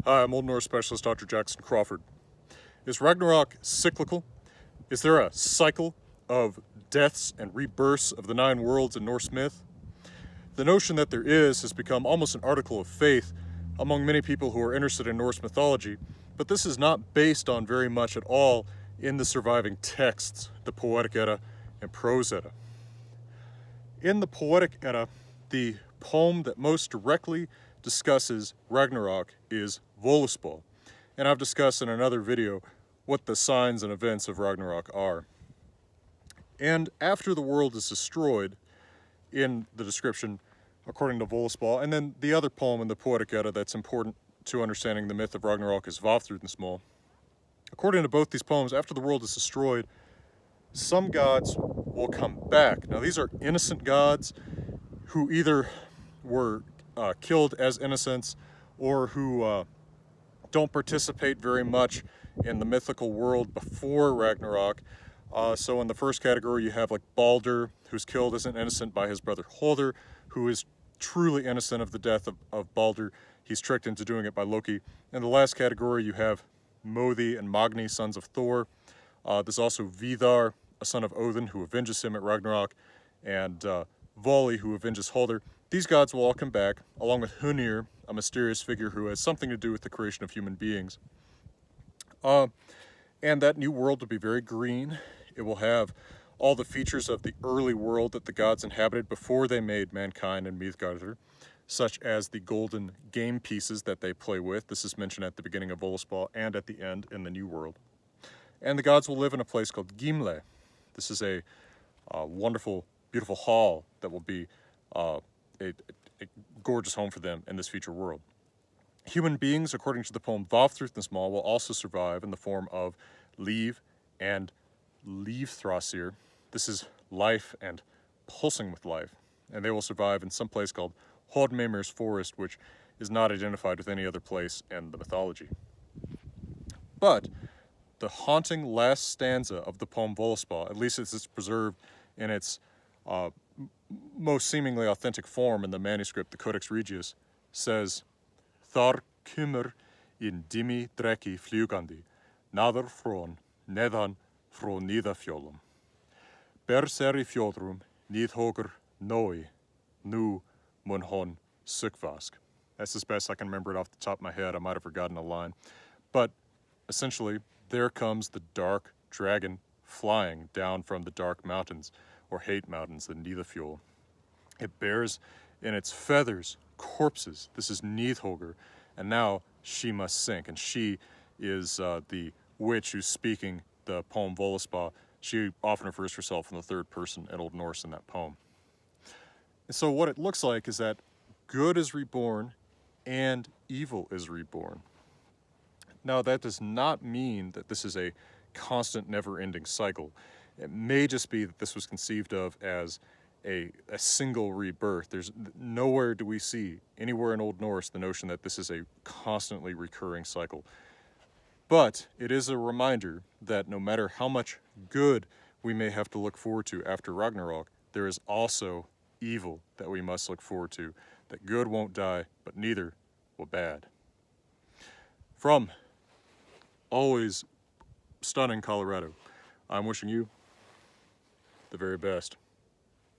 Hi, I'm Old Norse specialist Dr. Jackson Crawford. Is Ragnarok cyclical? Is there a cycle of deaths and rebirths of the nine worlds in Norse myth? The notion that there is has become almost an article of faith among many people who are interested in Norse mythology, but this is not based on very much at all in the surviving texts, the Poetic Edda and Prose Edda. In the Poetic Edda, the poem that most directly discusses Ragnarok is Völuspá, and I've discussed in another video what the signs and events of Ragnarok are. And after the world is destroyed, in the description, according to Völuspá, and then the other poem in the Poetic Edda that's important to understanding the myth of Ragnarok is Vafthrudnismal. According to both these poems, after the world is destroyed, some gods will come back. Now, these are innocent gods who either were killed as innocents or who don't participate very much in the mythical world before Ragnarok. So in the first category, you have like Balder, who's killed as an innocent by his brother Halder, who is truly innocent of the death of Balder. He's tricked into doing it by Loki. In the last category, you have Mothi and Magni, sons of Thor. There's also Vidar, a son of Odin, who avenges him at Ragnarok, and Vali, who avenges Halder. These gods will all come back, along with Hunir, a mysterious figure who has something to do with the creation of human beings. And that new world will be very green. It will have all the features of the early world that the gods inhabited before they made mankind and Midgardr, such as the golden game pieces that they play with. This is mentioned at the beginning of Völuspá and at the end in the new world. And the gods will live in a place called Gimle. This is a wonderful, beautiful hall that will be a gorgeous home for them in this future world. Human beings, according to the poem Vafthrudnismal, will also survive in the form of Líf and Lífthrasir. This is life and pulsing with life. And they will survive in some place called Hodmeimir's Forest, which is not identified with any other place in the mythology. But the haunting last stanza of the poem Völuspá, at least as it's preserved in its most seemingly authentic form in the manuscript, the Codex Regius, says, Þar kemur in dimmi dreki flugandi, naður frón, neðan frá Nýðafjöllum. Berseri fjöðrum, Nýðhókur nói, nú mun hon sökkvask. That's as best I can remember it off the top of my head. I might have forgotten a line. But essentially, there comes the dark dragon flying down from the dark mountains, or hate mountains, the Nýðafjöll. It bears in its feathers corpses. This is Nidhogr, and now she must sink. And she is the witch who's speaking the poem Völuspá. She often refers to herself in the third person in Old Norse in that poem. And so what it looks like is that good is reborn and evil is reborn. Now, that does not mean that this is a constant, never-ending cycle. It may just be that this was conceived of as a single rebirth. There's nowhere do we see, anywhere in Old Norse, the notion that this is a constantly recurring cycle. But it is a reminder that no matter how much good we may have to look forward to after Ragnarok, there is also evil that we must look forward to, that good won't die, but neither will bad. From always stunning Colorado, I'm wishing you the very best.